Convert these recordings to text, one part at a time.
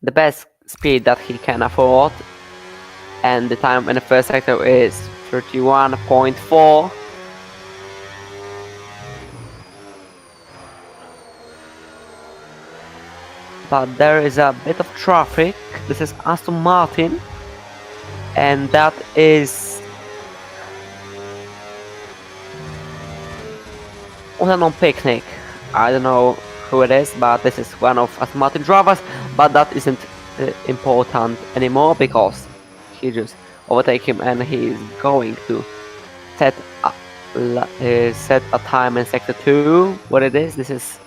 the best speed that he can afford, and the time in the first sector is 31.4. But there is a bit of traffic. This is Aston Martin, and that is on picnic. I don't know who it is, but this is one of Aston Martin drivers, but that isn't important anymore because he just overtake him and he's going to set a time in sector 2. What it is, this is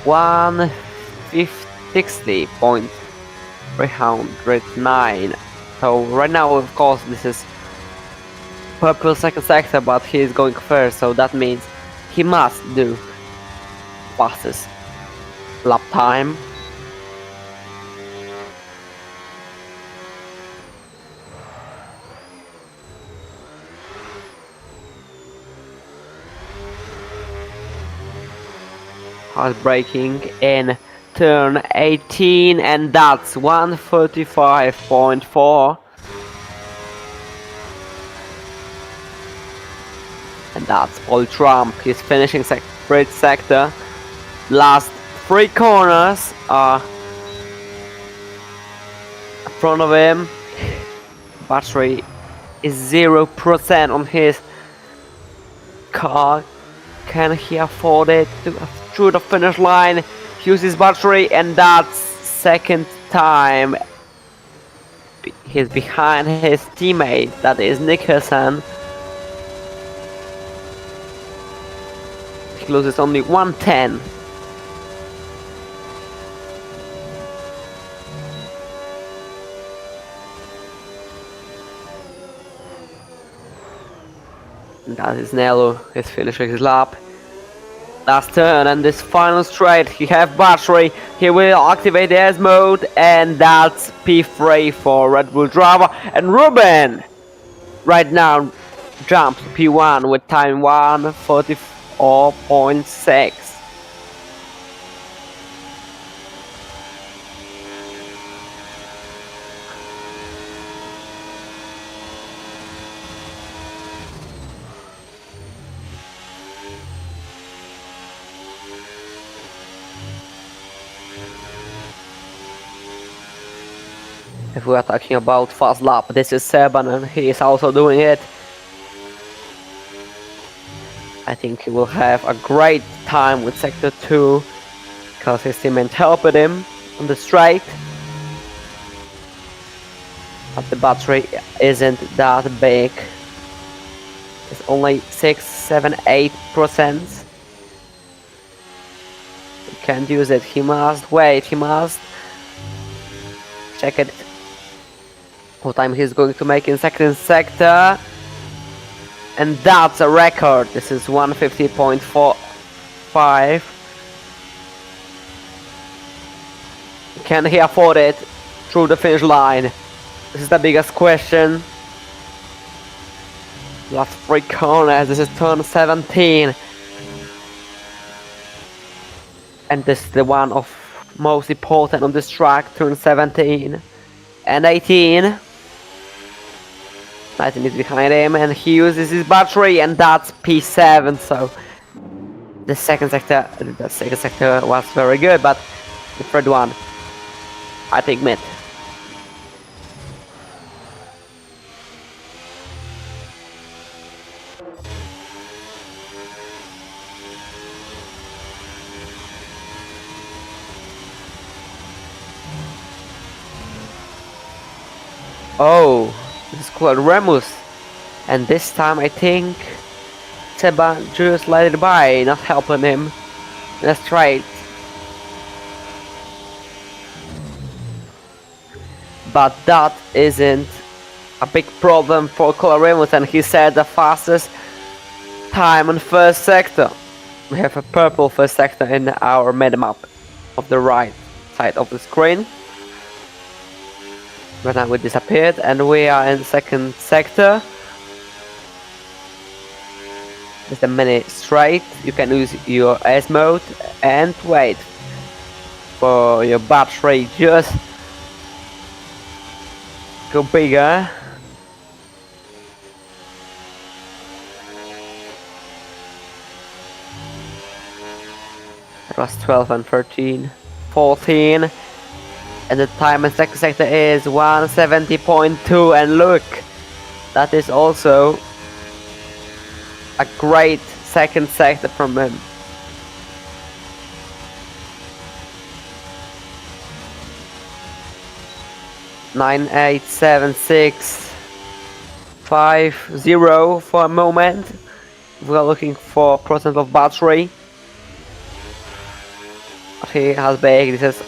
160.309. So right now, of course, this is purple second sector, but he is going first, so that means he must do fastest lap time. Hard braking in turn 18, and that's 135.4. And that's Paul Trump. He's finishing bridge sector. Last 3 corners are in front of him. Battery is 0% on his car. Can he afford it to through the finish line? Use his battery, and that's second time he's behind his teammate, that is Nicholson. He loses only 110. And that is Nello. He's finishing his lap. Last turn, and this final straight, he has battery. He will activate the S mode, and that's P3 for Red Bull driver. And Ruben right now jumps P1 with time 1:44.6. If we are talking about fast lap, this is Seban, and he is also doing it. I think he will have a great time with sector 2 because his teammate helped him on the straight. But the battery isn't that big. It's only 6, 7, 8%. He can't use it. He must wait. He must check it. What time he's going to make in second sector, and that's a record. This is 150.45. Can he afford it through the finish line? This is the biggest question. Last 3 corners. This is turn 17, and this is the one of most important on this track. Turn 17 and 18. 19 is behind him, and he uses his battery, and that's P7. So the second sector was very good, but the third one, I think, mid. Oh, this is called Remus, and this time I think Seba just let it by, not helping him. That's right. But that isn't a big problem for Colin Remus, and he said the fastest time in first sector. We have a purple first sector in our map of the right side of the screen. Right now we disappeared, and we are in second sector. There's a mini straight. You can use your S mode and wait for your battery, just go bigger. It was 12 and 13, 14, and the time in second sector is 170.2, and look, that is also a great second sector from him. Nine, 8, 7, 6, 5, 0 for a moment. We are looking for percent of battery. He has big. This is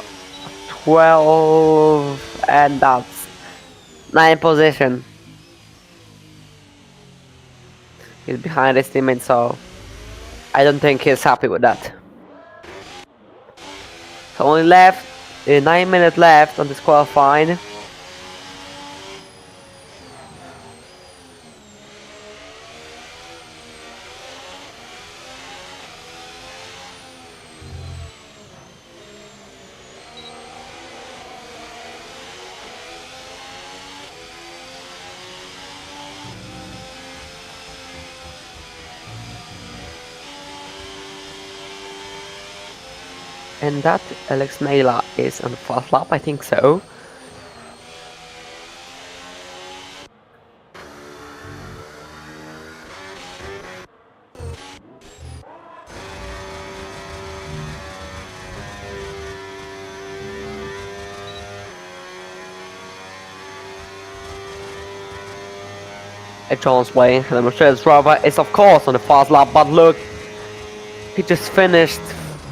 12, and that's 9 position. He's behind his teammate, so I don't think he's happy with that. So only left 9 minutes left on this qualifying. And that Alex Naila is on the fast lap, I think so. John's way, the Mercedes driver is of course on the fast lap, but look, he just finished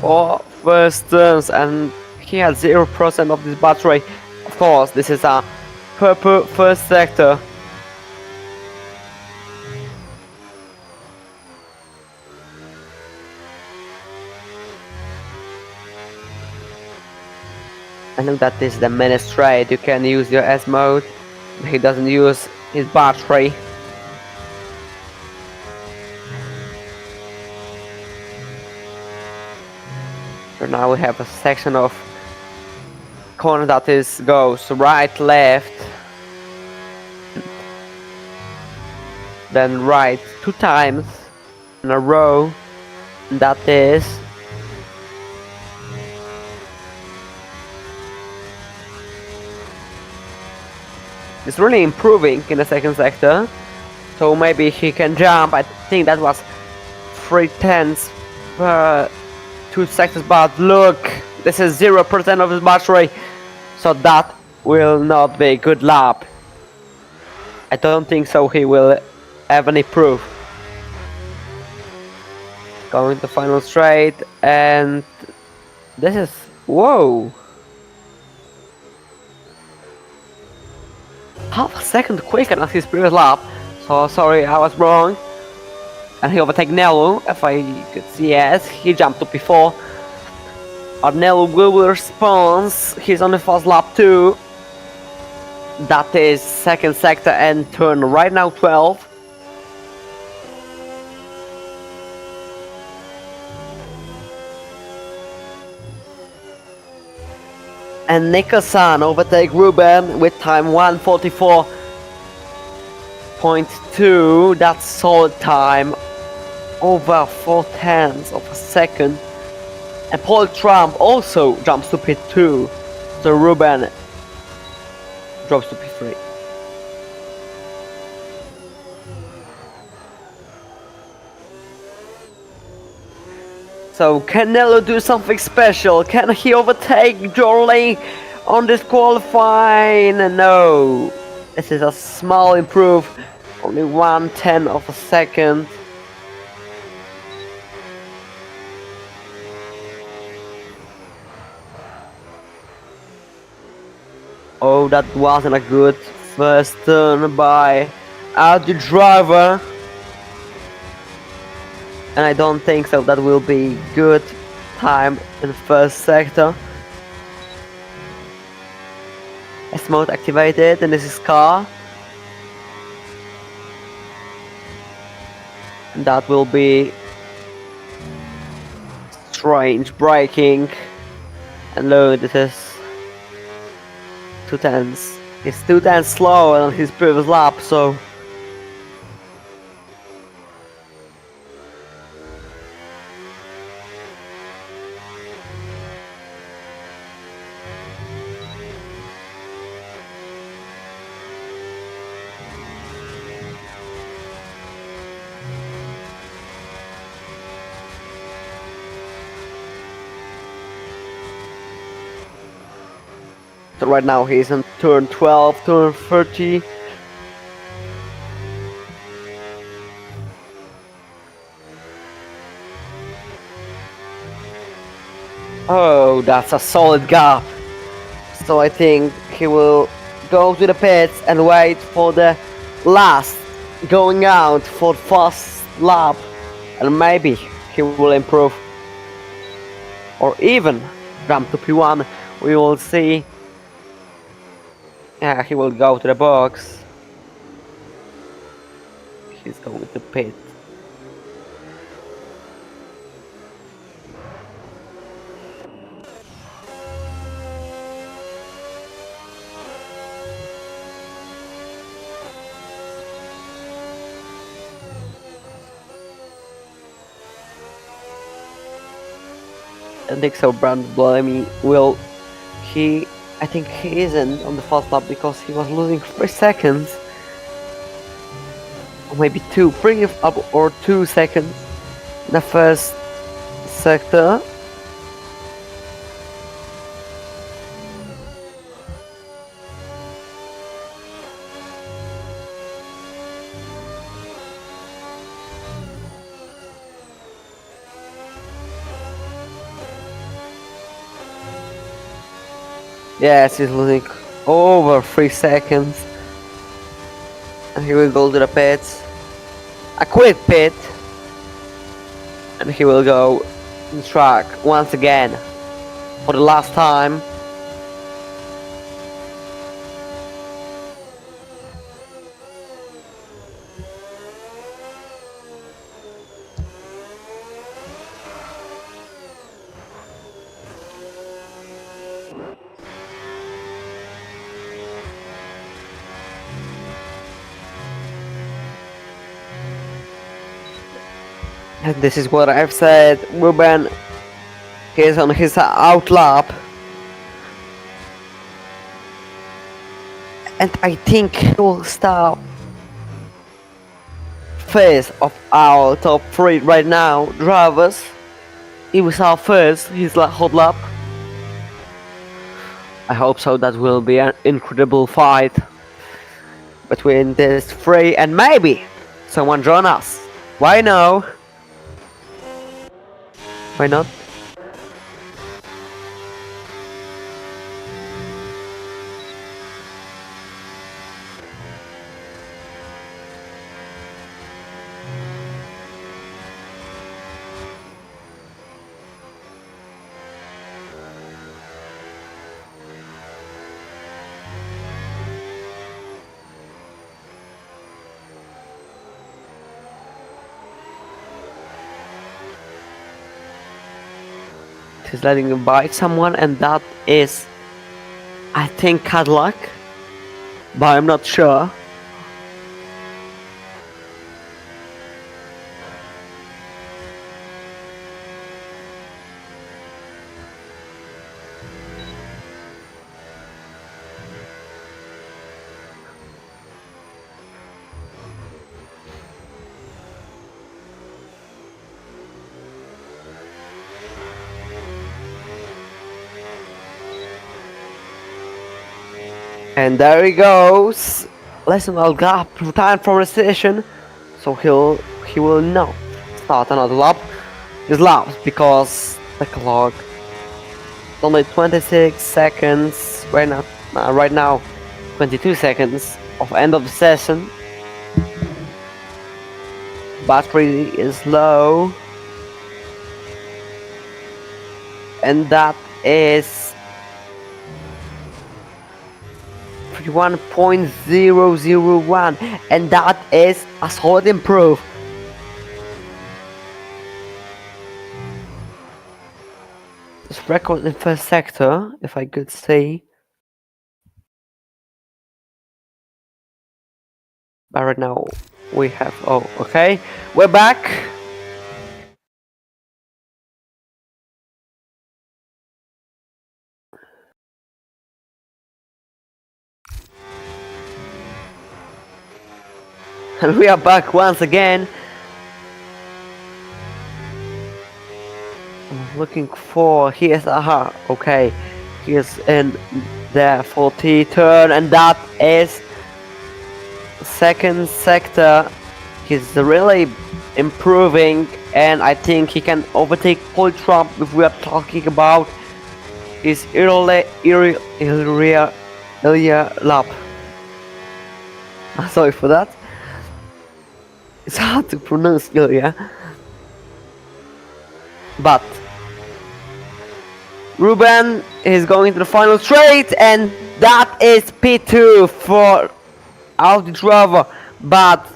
for first turns and he had 0% of this battery. Of course, this is a purple first sector. And look, that is the mini straight. You can use your S mode. He doesn't use his battery. So now we have a section of corner that goes right, left, then right 2 times in a row. That is it's really improving in the second sector, so maybe he can jump. I think that was 3/10 per 2 sectors, but look, this is 0% of his battery, so that will not be a good lap. I don't think so he will have any proof. Going to final straight, and this is, whoa, half a second quicker than his previous lap, so sorry, I was wrong. And he overtakes Nello, if I could see, yes, he jumped to P4. But Nello will respond, he's on the fast lap too. That is second sector and turn right now 12. And Nicholson overtake Ruben with time 1:44.2. That's solid time, over 4/10 of a second. And Paul Trump also jumps to P2, so Ruben drops to P3. So can Nello do something special? Can he overtake Jorley on this qualifying? No, this is a small improve, only 1/10 of a second. Oh, that wasn't a good first turn by Audi driver. And I don't think so that will be good time in the first sector. S mode activated, and this is car. And that will be strange braking. And look, this is 2 tenths. He's 2 tenths slower on his previous lap, so right now he's on turn 12, turn 30. Oh, that's a solid gap. So I think he will go to the pits and wait for the last going out for first lap, and maybe he will improve or even jump to P1. We will see. Yeah, he will go to the box. He's going to pit. I think so. Brand Blamey will. I think he isn't on the first lap because he was losing 3 seconds. Or maybe 3 or 2 seconds in the first sector. Yes, he's losing over 3 seconds. And he will go to the pits. A quick pit. And he will go to the track once again. For the last time. And this is what I've said. Ruben is on his out lap. And I think he will start first of our top 3 right now drivers. He was our first, his hot lap. I hope so. That will be an incredible fight between these 3 and maybe someone join us. Why no? Why not? He's letting him bite someone, and that is, I think, Cadillac, but I'm not sure. And there he goes. Less than a gap time from the station, so he will not start another lap. His laps because the clock is only 26 seconds right now. Right now, 22 seconds of end of the session. Battery is low, and that is 1.001, and that is a solid improve. record in first sector, if I could say. But right now we have, oh, okay, we're back. And we are back once again. I'm looking for, here's, aha, okay, here's in the 40 turn, and that is second sector. He's really improving, and I think he can overtake Polytrump if we are talking about his Ilya lap. Sorry for that. It's hard to pronounce Ilya. But Ruben is going to the final straight, and that is P2 for Audi driver. But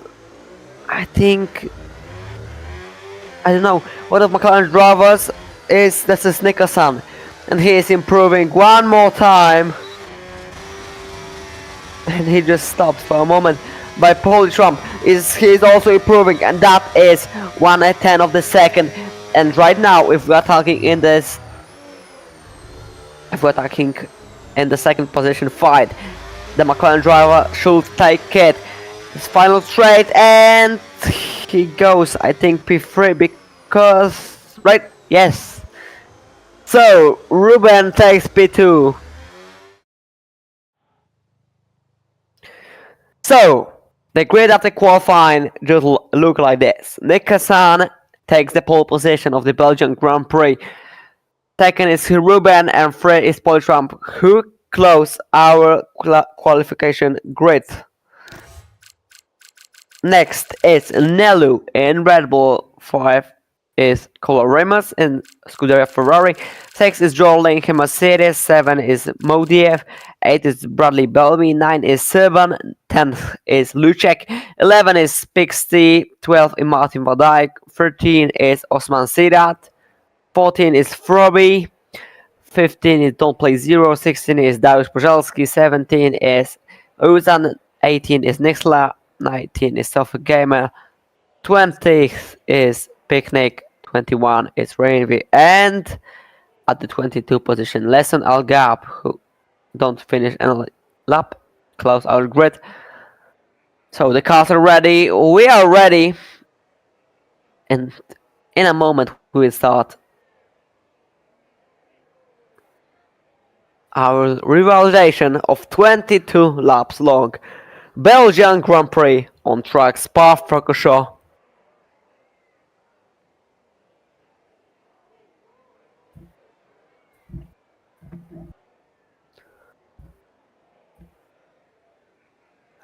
I think, I don't know, one of McLaren's drivers this is Nicholson, and he is improving one more time, and he just stops for a moment. By Polytrump he's also improving, and that is 1/10 of the second. And right now, if we're talking in the second position fight, the McLaren driver should take it. His final straight, and he goes, I think, P3 because, right? Yes. So Ruben takes P2. So the grid after qualifying just look like this. Nicholson takes the pole position of the Belgian Grand Prix. Second is Ruben, and third is Polytrump, who close our qualification grid. Next is Nelu in Red Bull. 5 is Colo Ramos in Scuderia Ferrari. 6 is Joel Link in Mercedes. 7 is Modiev. 8 is Bradley Bellamy. 9 is Serban. 10 is Lucek. 11 is Pixty. 12 is Martin van Dijk. 13 is Osman Sidat. 14 is Froby. 15 is Don't Play Zero. 16 is Dariusz Pożalski. 17 is Ozan. 18 is Nixla. 19 is Sofa Gamer. 20 is Picnic. 21 is Rainvy. And at the 22 position, Lesson Al Gab, who don't finish any lap, close our grid. So the cars are ready. We are ready. And in a moment, we will start our rivalization of 22 laps long Belgian Grand Prix on track Spa-Francorchamps.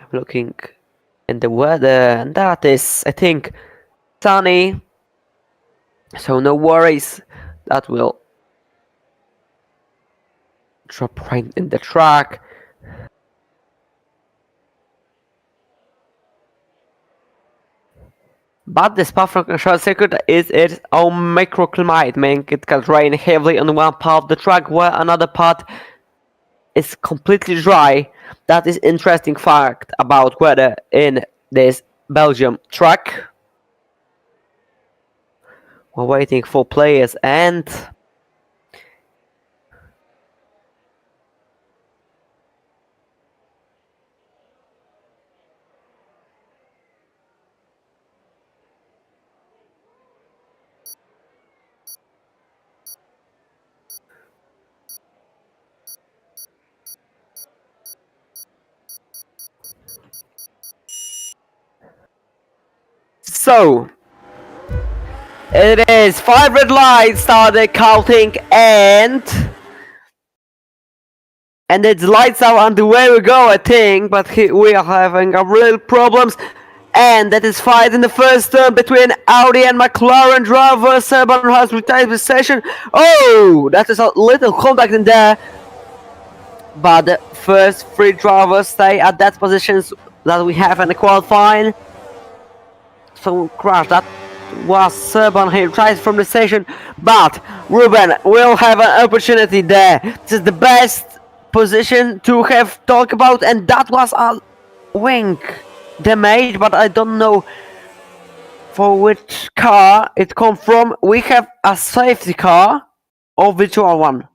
I'm looking in the weather, and that is, I think, sunny, so no worries. That will drop right in the track. But the Spa-Francorchamps circuit is its own microclimate, meaning it can rain heavily on one part of the track while another part is completely dry. That is interesting fact about weather in this Belgium track. We're waiting for players, and so it is 5 red lights started counting, and it's lights out on the way we go, I think, but we are having a real problems. And that is fight in the first turn between Audi and McLaren driver. Serban has retired the session. Oh, that is a little contact in there. But the first 3 drivers stay at that positions that we have in the qualifying. So crash, that was Serban. He tries from the station, but Ruben will have an opportunity there. This is the best position to have talk about, and that was a wing damage, but I don't know for which car it come from. We have a safety car or virtual one.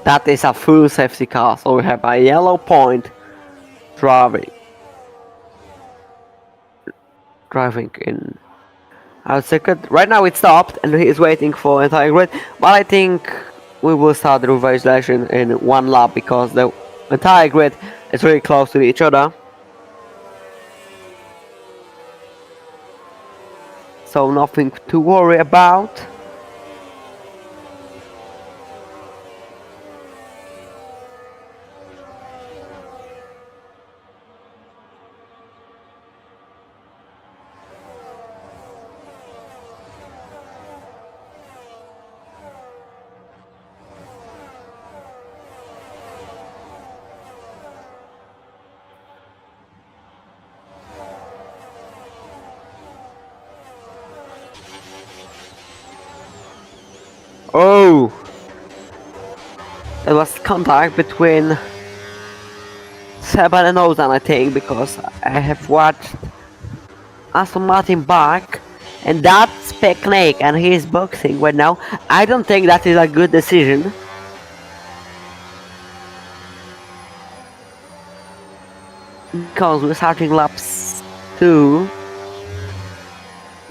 That is a full safety car, so we have a yellow point driving in our circuit. Right now it stopped and he is waiting for entire grid, but I think we will start the reversion in one lap because the entire grid is very close to each other. So nothing to worry about. Oh! There was contact between Seban and Ozan, I think, because I have watched Aston Martin back, and that's Picnic, and he is boxing right now. I don't think that is a good decision. Because we're starting laps 2.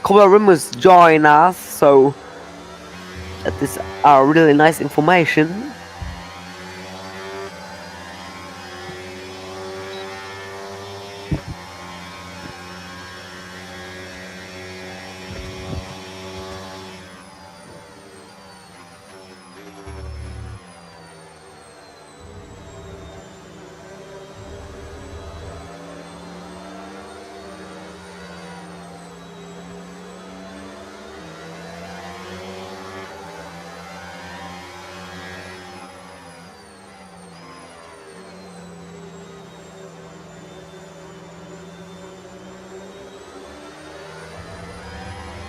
Cobra Remus join us, so that is a really nice information.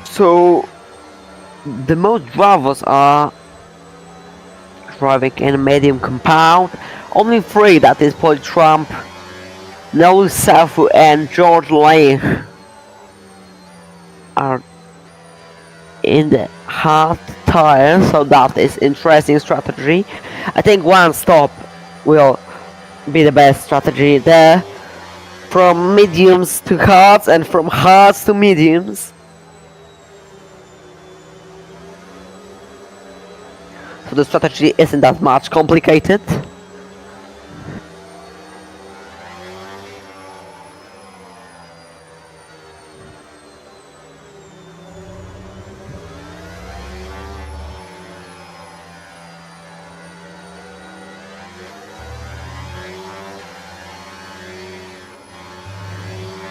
So the most drivers are driving in a medium compound. Only 3, that is Paul Trump, Noel Safu and George Lane, are in the hard tire, so that is interesting strategy. I think one stop will be the best strategy there. From mediums to hards and from hards to mediums. So the strategy isn't that much complicated.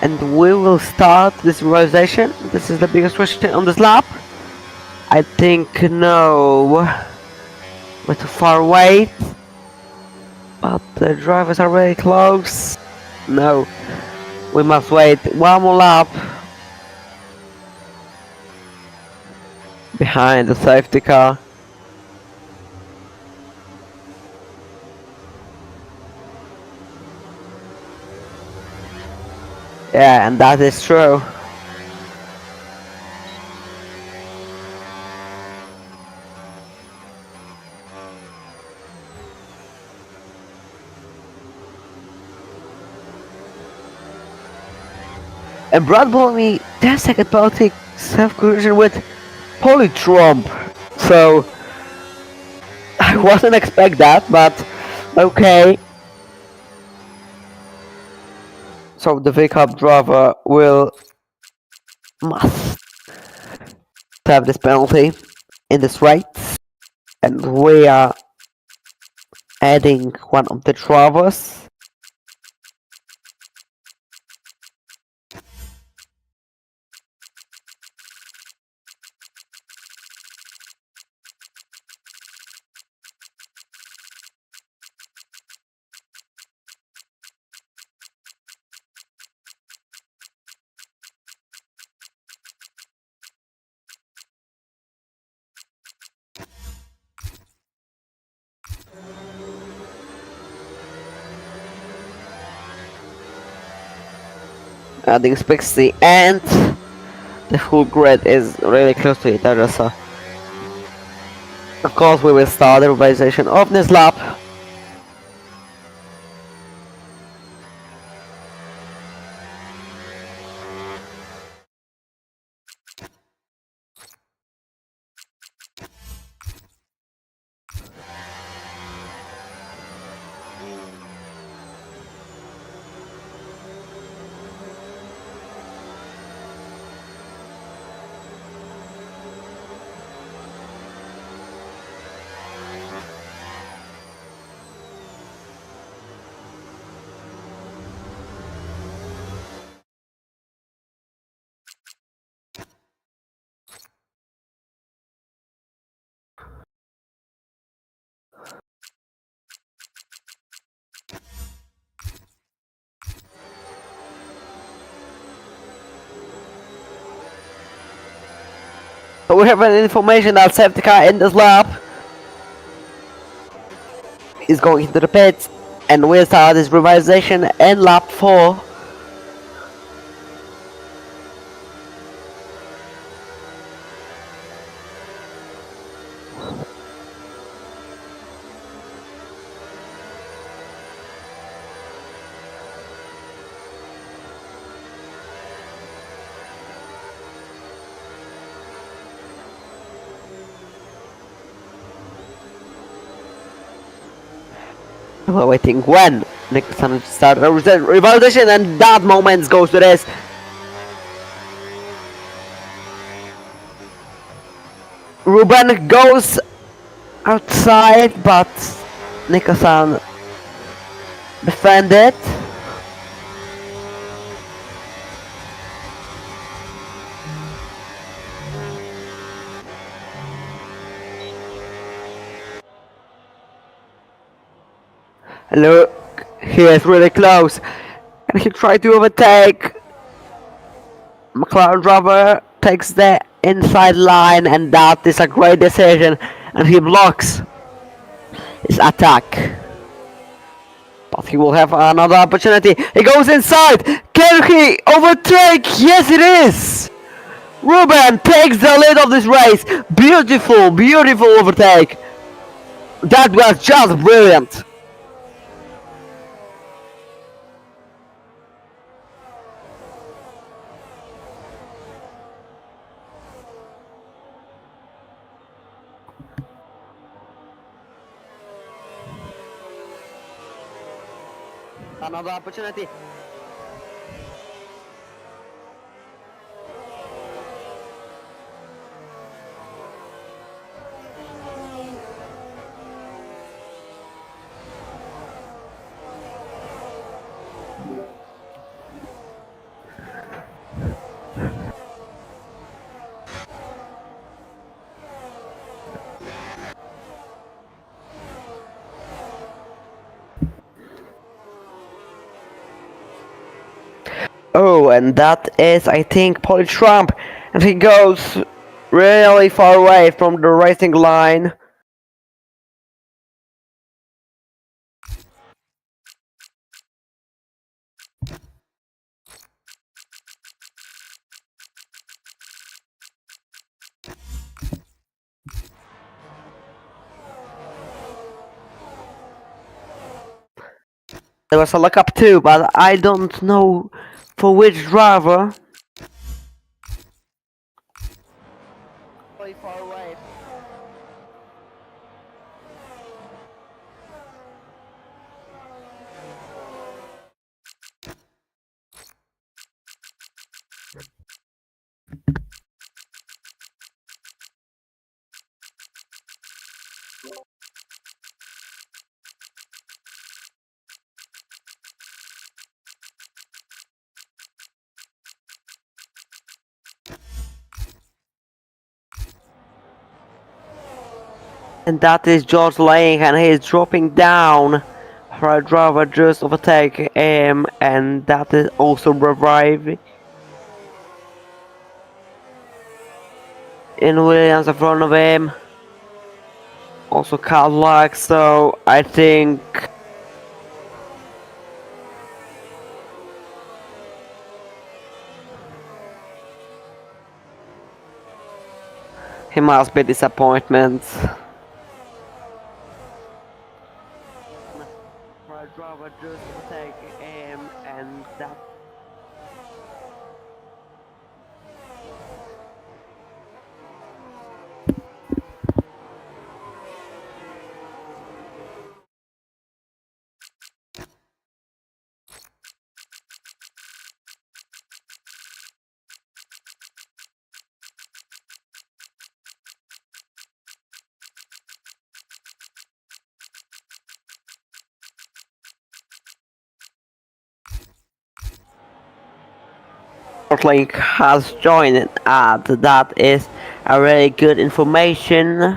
And we will start this realization. This is the biggest question on this lap. I think no. We're too far away. But the drivers are very close. No. We must wait one more lap. Behind the safety car. Yeah, and that is true. And Brad Bellamy, 10-second penalty self-collision with Polytrump. So I wasn't expect that, but okay. So the VCUP driver must have this penalty. in this race, and we are adding one of the drivers. Adding 60, and the full grid is really close to each other, so of course we will start the realization of this lap. So we have an information that safety car in this lap is going into the pits, and we'll start this revisation in lap 4. We're waiting when Nicholson started the revolution, and that moment goes to this. Ruben goes outside, but Nicholson defended. Look, he is really close, and he tried to overtake. McLaren driver takes the inside line, and that is a great decision, and he blocks his attack. But he will have another opportunity. He goes inside. Can he overtake? Yes, it is. Ruben takes the lead of this race. Beautiful, beautiful overtake. That was just brilliant. Another opportunity. Oh, and that is, I think, Polly Trump, and he goes really far away from the racing line. There was a lockup too, but I don't know for which driver. Really far away. And that is George Lane, and he is dropping down. Right driver just overtake him, and that is also reviving in Williams in front of him. Also Cadillac, so I think he must be disappointment. Right driver just overtake him, and that link has joined us. That is a really good information.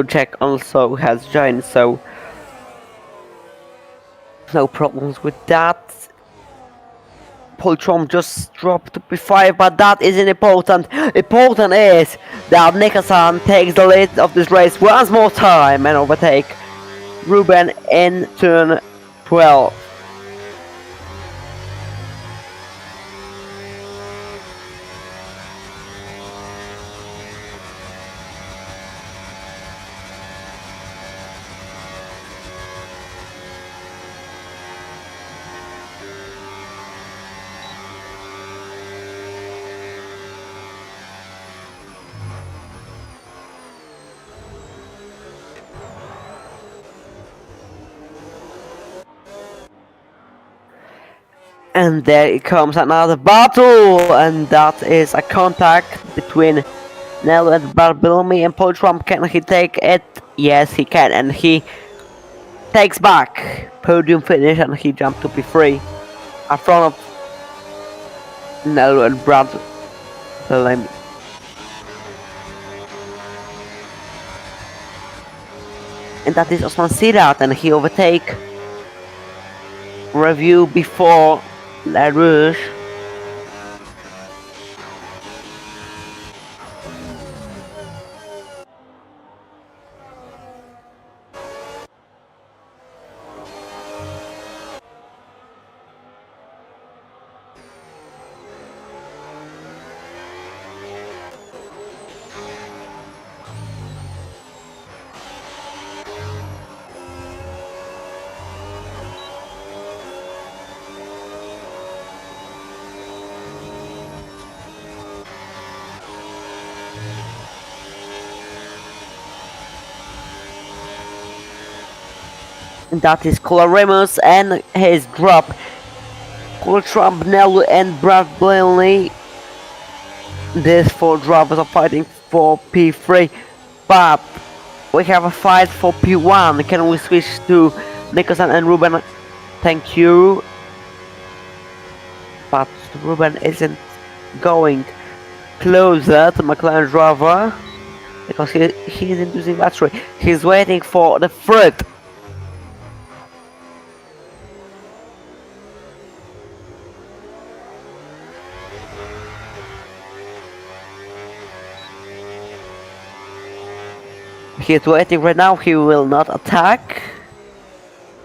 Jack also has joined, so no problems with that. Poltron just dropped to P5, but that isn't important. Important is that Nicholson takes the lead of this race once more time and overtake Ruben in turn 12. And there comes another battle, and that is a contact between Nello and Bartholomew and Poltron. Can he take it? Yes, he can, and he takes back podium finish, and he jumped to P3 in front of Nello and Bartholomew. And that is Osman Sirat, and he overtake Review before La Rouge. That is Coloremos and his drop. Trump, Nello and Brad Blaney. These four drivers are fighting for P3, but we have a fight for P1. Can we switch to Nicholson and Ruben? Thank you. But Ruben isn't going closer to McLaren driver because he isn't using battery. He's waiting for the fruit. He's waiting right now. He will not attack.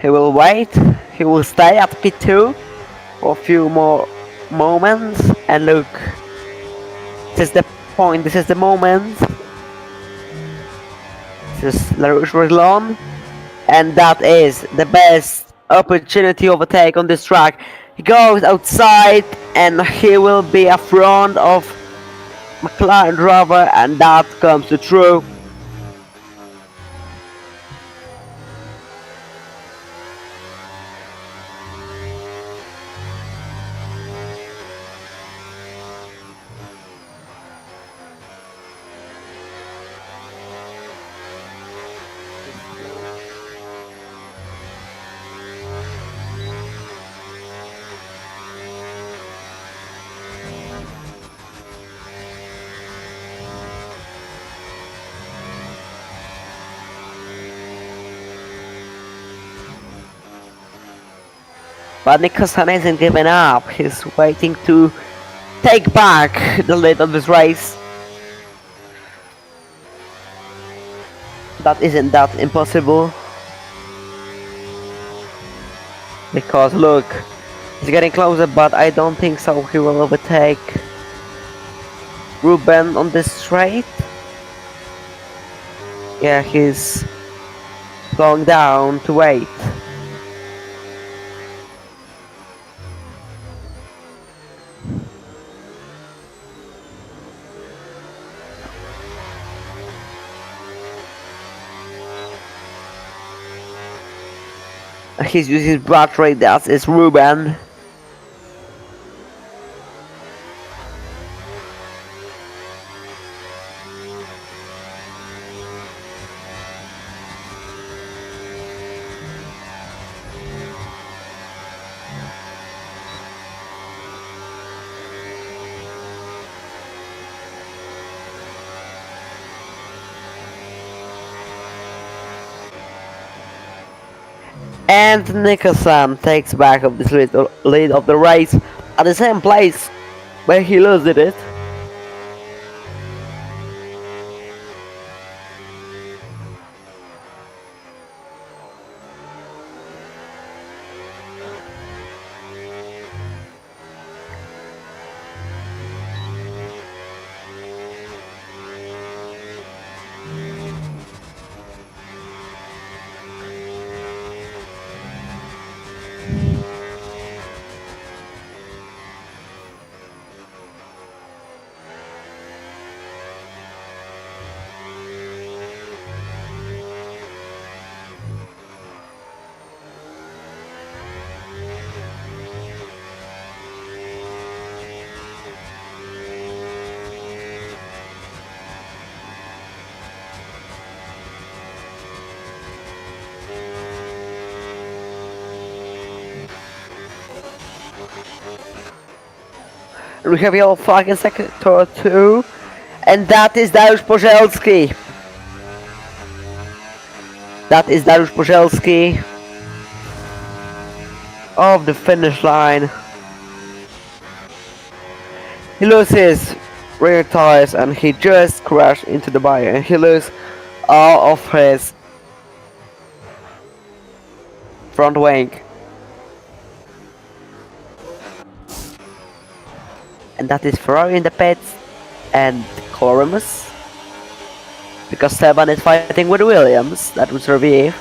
He will wait. He will stay at P2 for a few more moments. And look, this is the point. This is the moment. This is La Rouge Reslon, and that is the best opportunity to overtake on this track. He goes outside and he will be a front of McLaren driver, and that comes to true. But Nicholson isn't giving up. He's waiting to take back the lead of this race. That isn't that impossible. Because look, he's getting closer, but I don't think so. He will overtake Ruben on this straight. Yeah, he's going down to wait. He's using battery, that is Ruben. And Nicholson takes back of this lead of the race at the same place where he lost it. We have yellow flag in sector 2, and that is Dariusz Pożelski. That is Dariusz Pożelski off the finish line. He loses rear tires and he just crashed into the barrier, and he loses all of his front wing. And that is Ferrari in the pits and Coloramus, because Seban is fighting with Williams. That was Revive.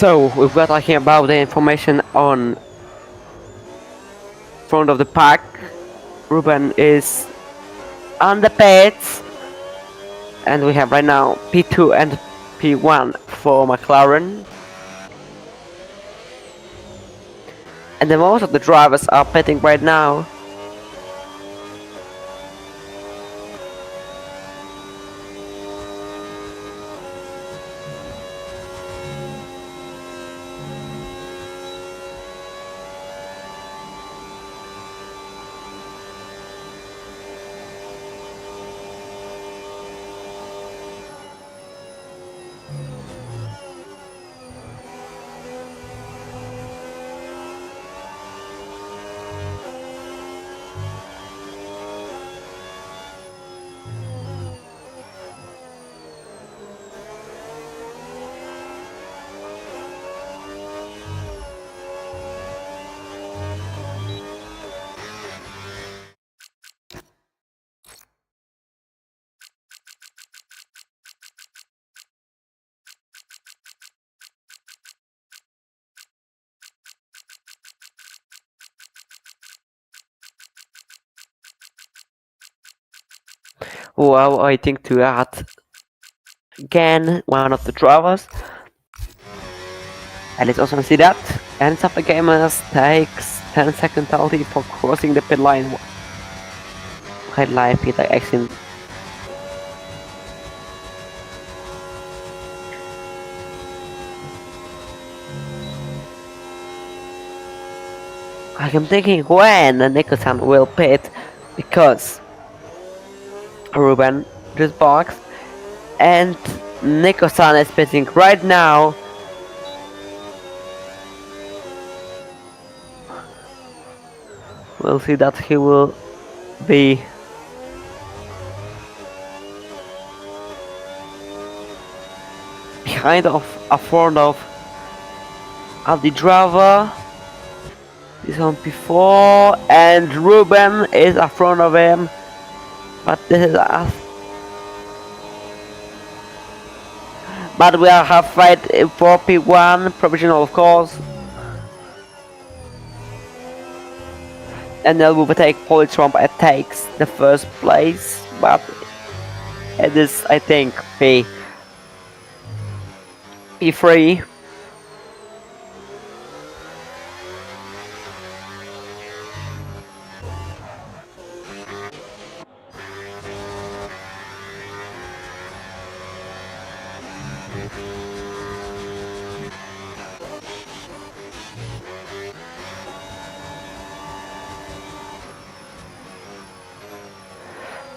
So if we're talking about the information on front of the pack, Ruben is on the pits, and we have right now P2 and P1 for McLaren. And then most of the drivers are pitting right now. Well, I think to add again one of the drivers. And let's also see that. And Suffolk Gamers takes 10-second penalty for crossing the pit line. Red line pit accident. I'm thinking when Nicholson will pit, because Ruben just boxed and Nicholson is pitting right now. We'll see that he will be behind of a front of the driver. This one before, and Ruben is in front of him, but this is us. But we are half right for P1, provisional of course. And then we will take Polytrump and takes the first place, but it is, I think, P3.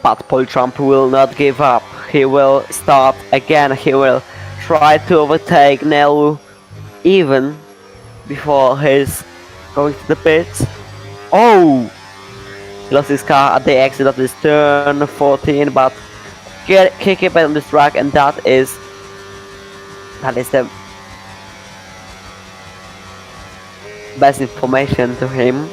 But Polytrump will not give up. He will start again. He will try to overtake Nelu even before he's going to the pits. Oh! He lost his car at the exit of this turn 14, but kick it on this track, and that is the best information to him.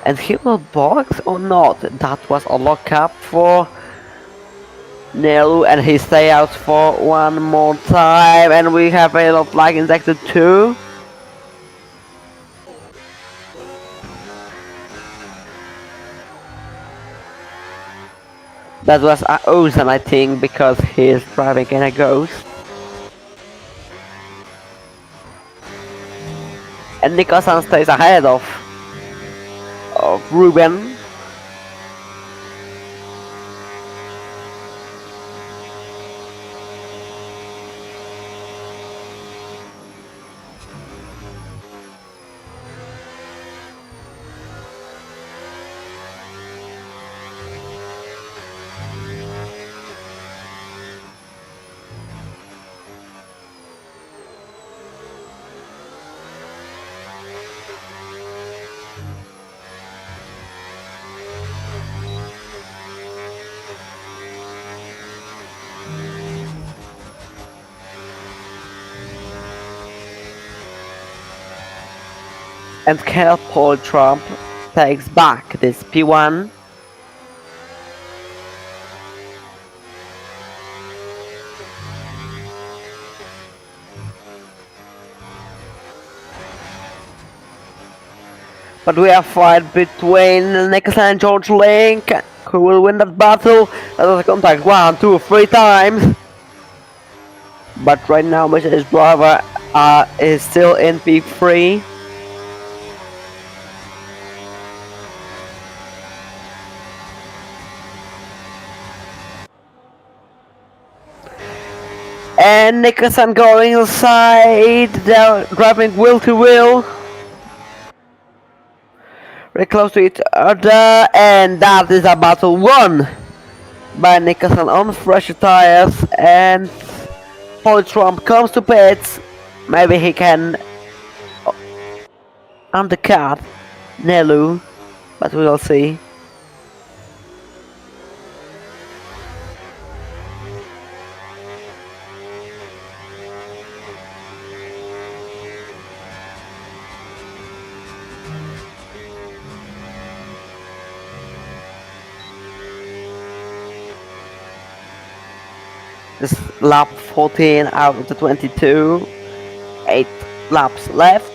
And he will box or not? That was a lockup for Nelu, and he stay out for one more time, and we have a yellow flag in sector 2. That was Ozan, I think, because he is driving in a Ghost. And Nicholson stays ahead of Ruben. And Polytrump takes back this P1. But we have a fight between Nicholson and George Link. Who will win that battle? That was a contact 1, 2, 3 times. But right now Mercedes driver is still in P3. And Nicholson going inside, they're driving wheel to wheel. Very close to each other, and that is a battle won by Nicholson on fresher tires, and Trump comes to pits. Maybe he can undercut Nelu, but we'll see. This lap 14 out of the 22, 8 laps left.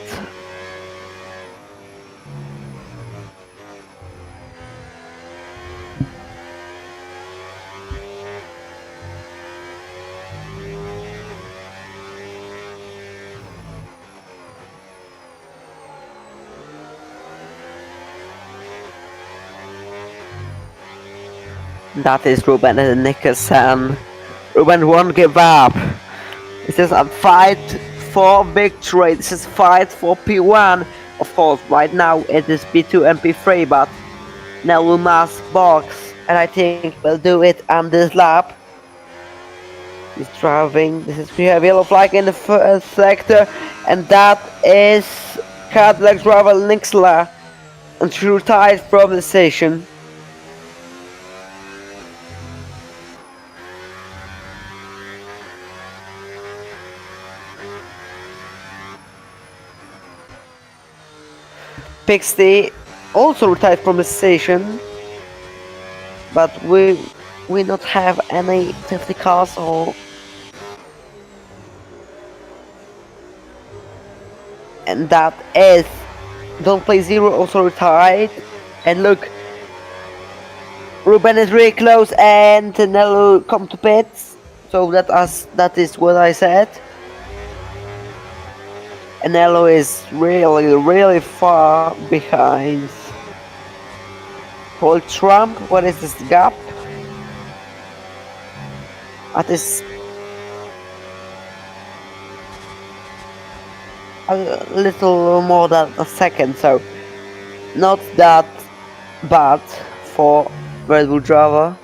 That is Ruben and Nicholson. Ruben won't give up. This is a fight for victory. This is a fight for P1. Of course, right now it is P2 and P3, but now we must box, and I think we'll do it on this lap. He's driving. We have yellow flag in the first sector, and that is Cadillac driver Nixler, and she retired from the station. Pixie also retired from the station, but we not have any safety cars or, and that is Don't Play Zero also retired. And look, Ruben is really close, and Nello come to pits, so that is what I said. And Nello is really far behind Paul Trump. What is this gap? That is a little more than a second, so not that bad for Red Bull driver.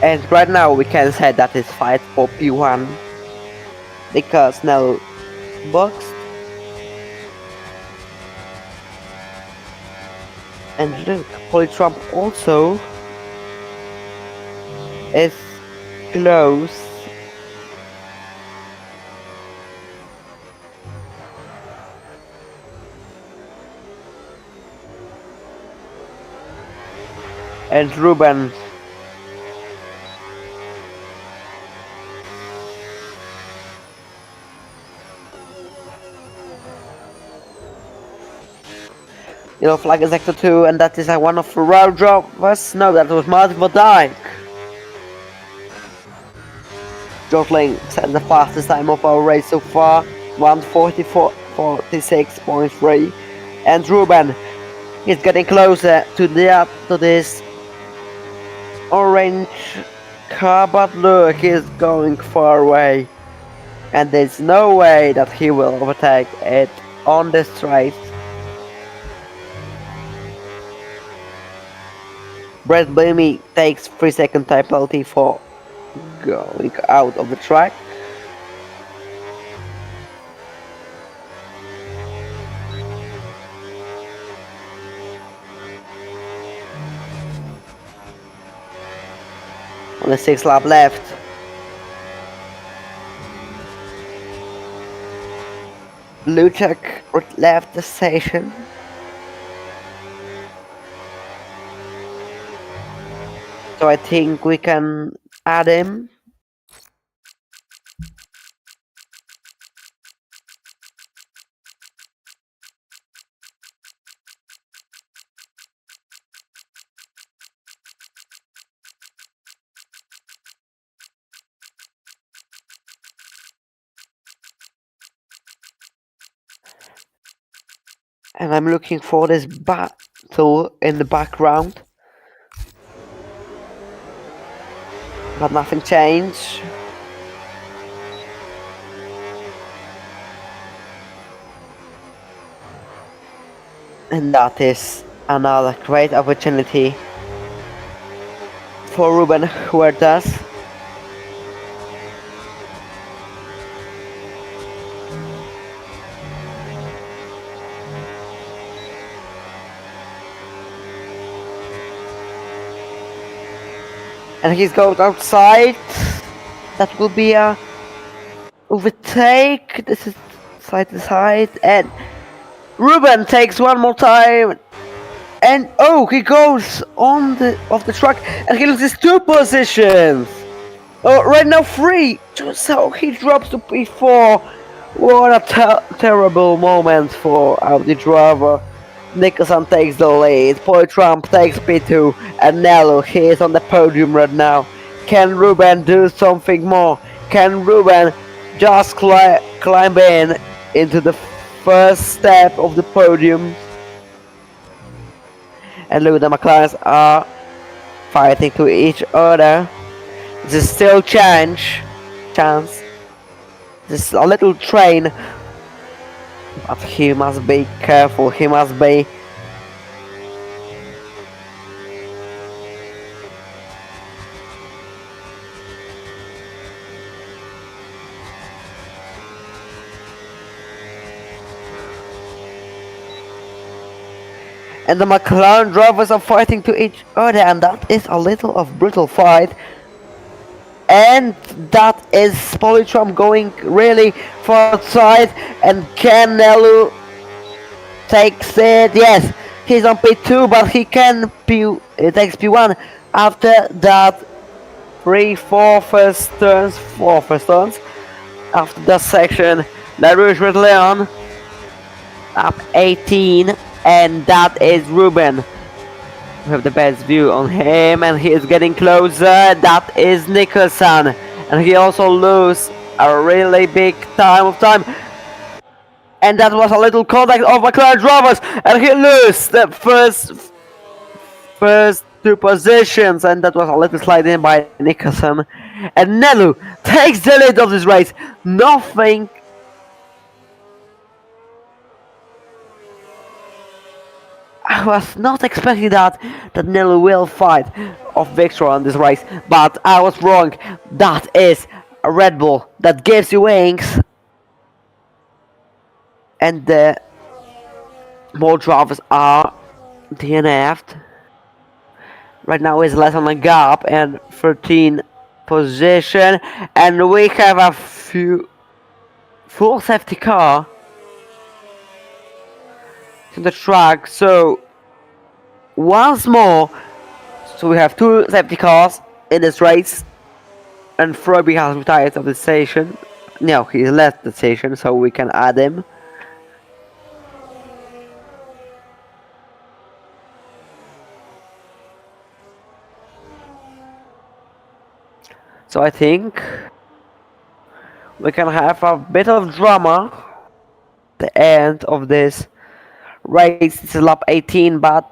And right now we can say that it's fight for P1 because now boxed, and look, Polytrump also is close. And Ruben yellow flag is sector 2, and that is one of the road drivers. No, that was Martin van Dijk. George Link set the fastest time of our race so far, 1:44.46.3, and Ruben is getting closer to this orange car, but look, he's going far away, and there's no way that he will overtake it on the straight. Brett Bellamy takes 3-second time penalty for going out of the track. Only 6 laps left. Luchak left the station. So I think we can add him. And I'm looking for this battle in the background. But nothing changed. And that is another great opportunity for Ruben Huertas. And he's going outside. That will be a overtake. This is side to side, and Ruben takes one more time. And oh, he goes on off the track, and he loses 2 positions. Oh, right now 3. So he drops to P4. What a terrible moment for Audi driver. Nicholson takes the lead, Trump takes P2, and Nello, he is on the podium right now. Can Ruben do something more? Can Ruben just climb into the first step of the podium? And look, the McLarens are fighting to each other. There's still chance. There's a little train. But he must be careful, he must be and the McLaren drivers are fighting to each other, and that is a little of brutal fight. And that is Polytron going really far outside, and Canelo takes it. Yes, he's on P2, but he takes P1 after that 4 first turns. After that section, LaRouche with Leon up 18, and that is Ruben. We have the best view on him, and he is getting closer. That is Nicholson, and he also loses a really big time. And that was a little contact of McLaren drivers, and he loses the first 2 positions, and that was a little slide in by Nicholson. And Nello takes the lead of this race. Nothing. I was not expecting that Nello will fight of victory on this race, but I was wrong. That is a Red Bull that gives you wings, and the more drivers are DNF'd. Right now is less on a gap and 13 position, and we have a full safety car to the track. So once more, so we have 2 safety cars in this race, and Froby has retired of the station. No, he left the station, so we can add him. So I think we can have a bit of drama at the end of this race. It's lap 18, but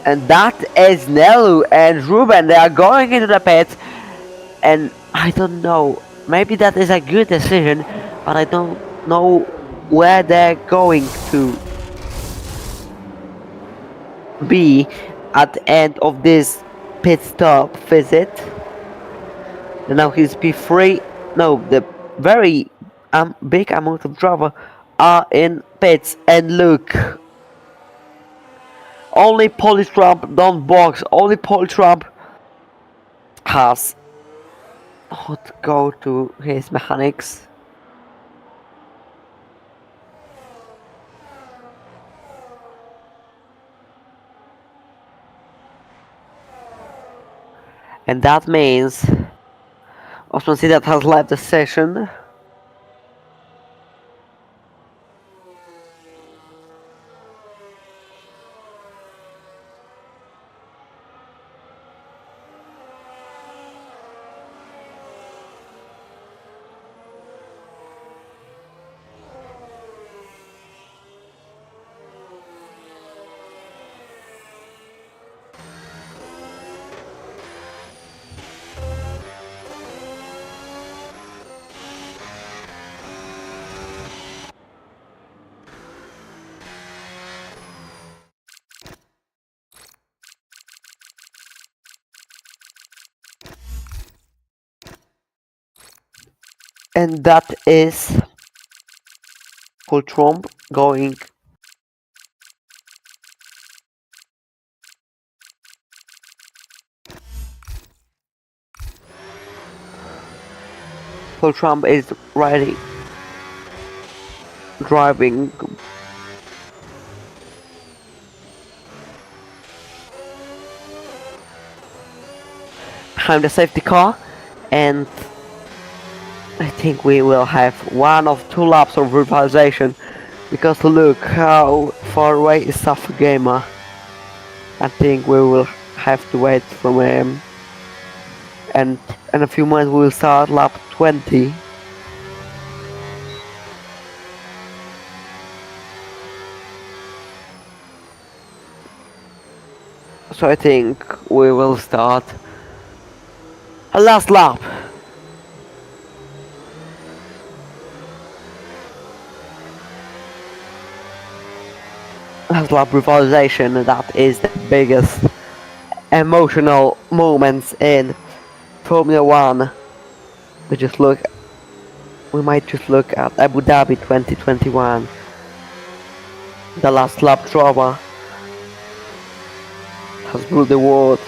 and that is Nello and Ruben. They are going into the pits, and I don't know maybe that is a good decision, but I don't know where they're going to be at the end of this pit stop visit. And now he's P3. No, the very big amount of driver are in pits, and look, only Polytrump don't box. Only Polytrump has to go to his mechanics. And that means Osman Sidat has left the session. And that is full Trump going. Full Trump is riding, driving. Behind the safety car, and I think we will have 1 or 2 laps of revitalization, because look how far away is Safa Gamer. I think we will have to wait from him, and in a few months we will start lap 20. So I think we will start a last lap. Last lap revitalization, that is the biggest emotional moments in Formula 1. We might just look at Abu Dhabi 2021. The last lap drama has ruled the world.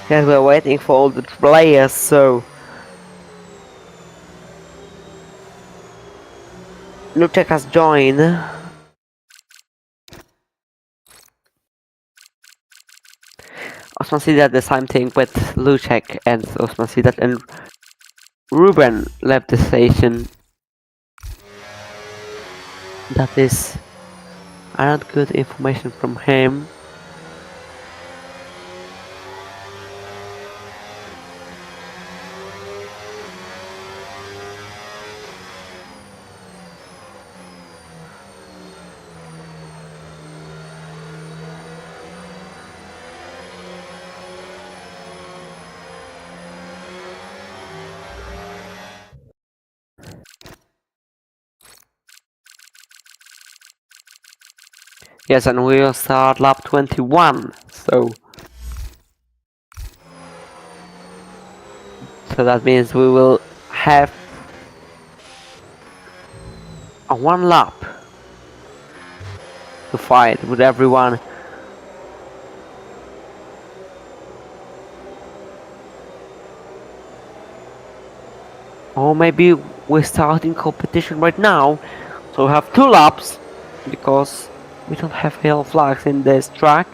Yes, we're waiting for all the players, so Lutek has joined. Osman Sidat the same thing with Lutek, and Osman Sidat and Ruben left the station. That is not good information from him. Yes, and we'll start lap 21, so that means we will have a 1 lap to fight with everyone. Or maybe we're starting competition right now, so we have 2 laps. because we don't have yellow flags in this track.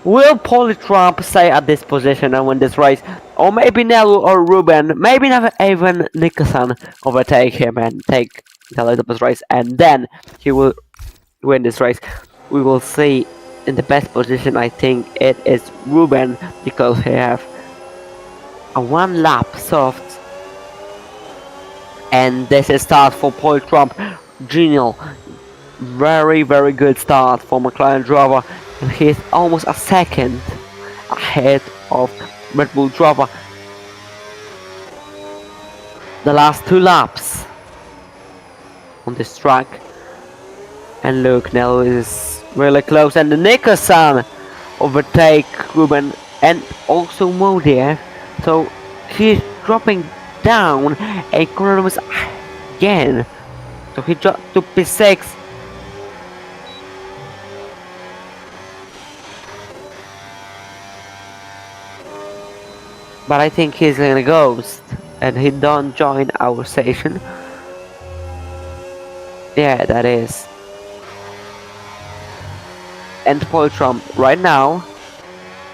Will Polytrump stay at this position and win this race? Or maybe Nelu or Ruben, maybe never even Nicholson overtake him and take the lead of this race, and then he will win this race. We will see. In the best position, I think it is Ruben, because he have a one lap soft, and this is start for Polytrump. Genial, very good start for McLaren driver, and he is almost a second ahead of Red Bull driver. The last 2 laps on this track, and look, now is really close, and the Nicholson overtake Ruben and also Modier, so he's dropping down economics again, so he dropped to P6. But I think he's gonna ghost, and he don't join our station. Yeah, that is. And Polytrump right now,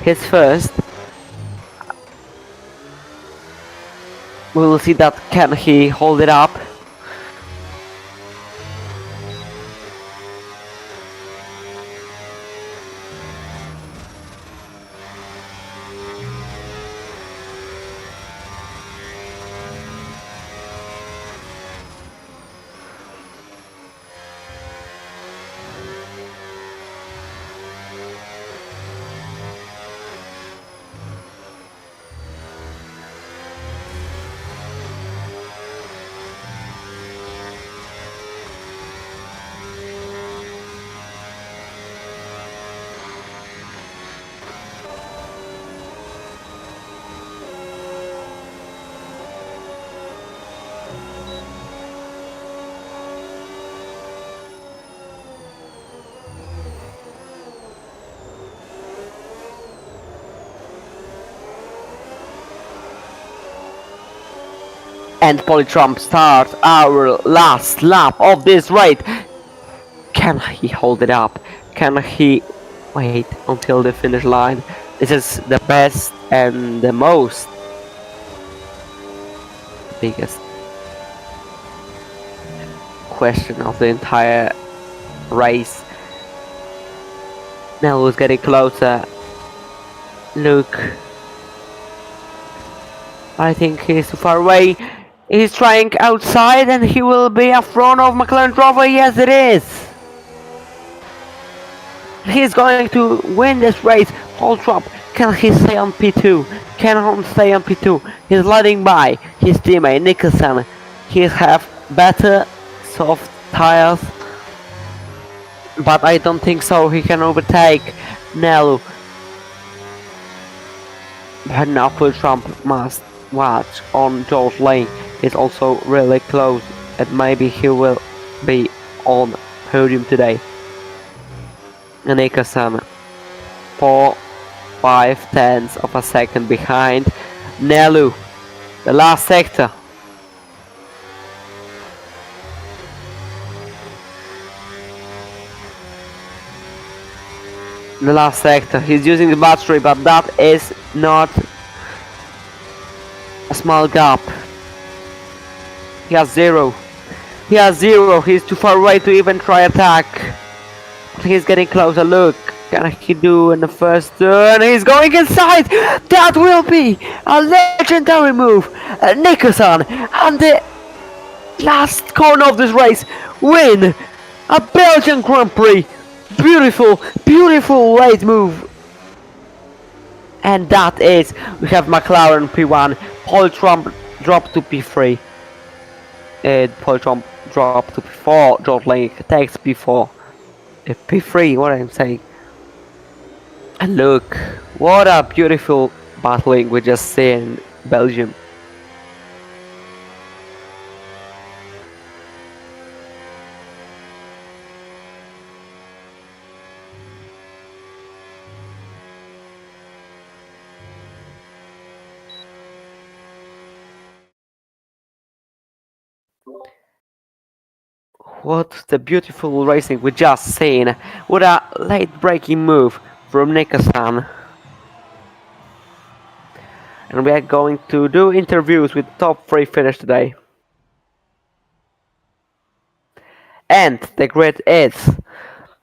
he's first. We will see that can he hold it up. And Polytrump starts our last lap of this race. Can he hold it up? Can he wait until the finish line? This is the best and the most biggest question of the entire race. Now is getting closer. Look, I think he's too far away. He's trying outside, and he will be in front of McLaren driver. Yes, it is. He's going to win this race. Polytrump, can he stay on P2? Can he stay on P2? He's sliding by his teammate Nicholson. He have better soft tires, but I don't think so. He can overtake Nelu. But now Polytrump must watch on George Lane. He's also really close, and maybe he will be on podium today. And Nicholson 4/5 of a second behind Nelu, the last sector. The last sector, he's using the battery, but that is not a small gap. He has 0. He has 0. He's too far away to even try attack. He's getting closer. Look, can he do in the first turn? He's going inside. That will be a legendary move. Nicholson and the last corner of this race win a Belgian Grand Prix. Beautiful late move. And that is, we have McLaren P1, Polytrump dropped to P3, Polytrump dropped to P4, George Lane takes P4, P3, what I'm saying. And look, what a beautiful battling we just see in Belgium. what the beautiful racing we just seen. What a late breaking move from Nika-san. And we are going to do interviews with top 3 finish today. And the grid is,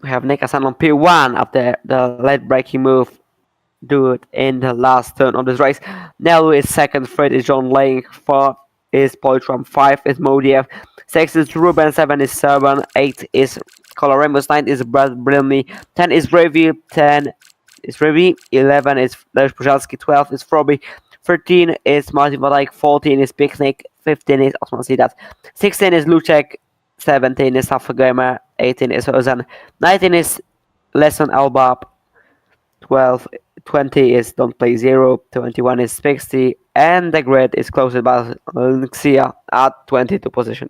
we have Nika-san on P1 after the late breaking move do it in the last turn of this race. Nelu is second, third is John Lang, fourth is Polytron, 5 is Modiev, 6 is Ruben, 7 is Serban, 8 is Coloramos, 9 is Brad Brilny, 10 is Gravy, 10 is Gravy, 11 is Lars Pujalski, 12 is Froby, 13 is Martin Van Dijk, 14 is Picnic, 15 is Osman Sidat, 16 is Lucek, 17 is Safa Gamer, 18 is Ozan, 19 is Lesson Albab, 20 is Don't Play Zero, 21 is 60, and the grid is closed by Luxia at 22 position.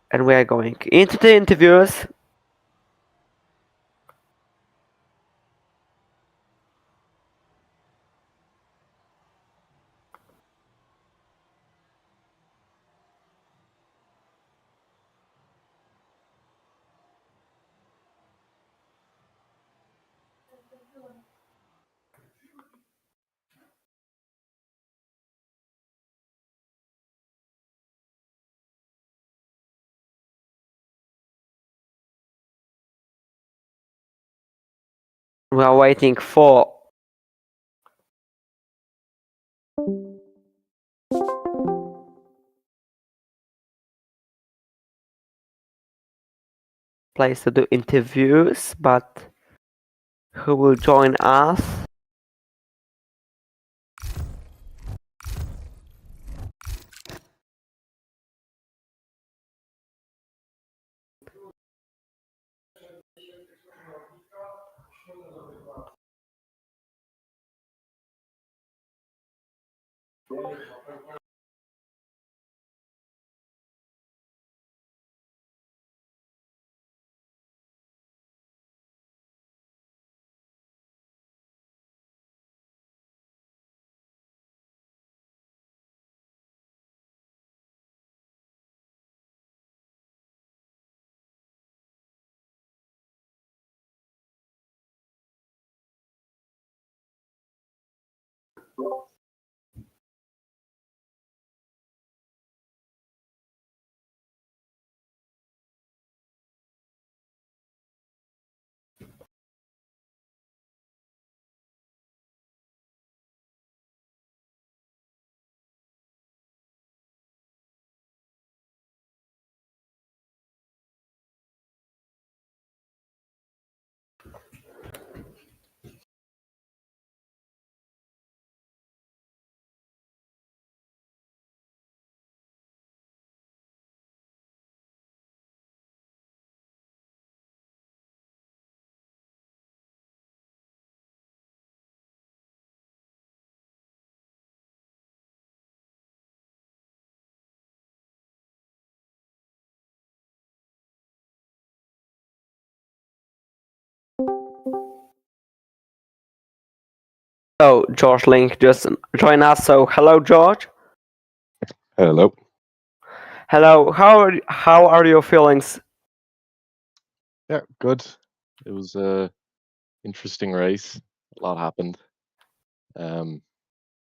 And we are going into the interviews. We are waiting for place to do interviews, but who will join us? So George Link just joined us. So hello, George. Hello. Hello. How are your feelings? Yeah, good. It was a interesting race. A lot happened. But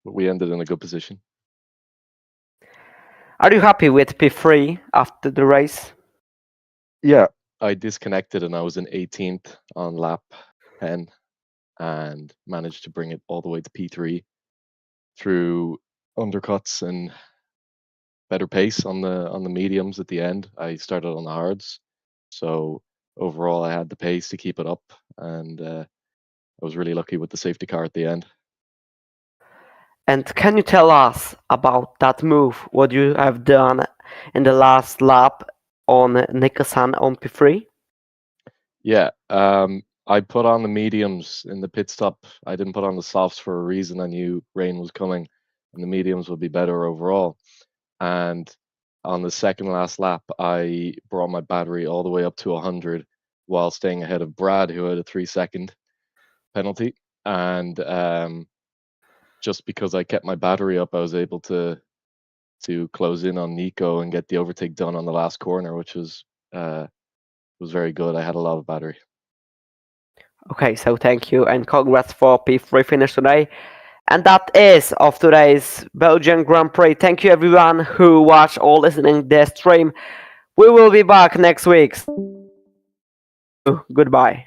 we ended in a good position. Are you happy with P3 after the race? Yeah, I disconnected and I was in 18th on lap 10 and managed to bring it all the way to P3 through undercuts and better pace on the mediums at the end. I started on the hards. So overall I had the pace to keep it up and I was really lucky with the safety car at the end. And can you tell us about that move? What you have done in the last lap on Nika-san on P3? Yeah, I put on the mediums in the pit stop. I didn't put on the softs for a reason. I knew rain was coming and the mediums would be better overall. And on the second last lap, I brought my battery all the way up to 100 while staying ahead of Brad, who had a 3-second penalty. And just because I kept my battery up, I was able to close in on Nico and get the overtake done on the last corner, which was very good. I had a lot of battery. Okay, so thank you and congrats for P3 finish today. And that is of today's Belgian Grand Prix. Thank you everyone who watched or listening this stream. We will be back next week. Goodbye.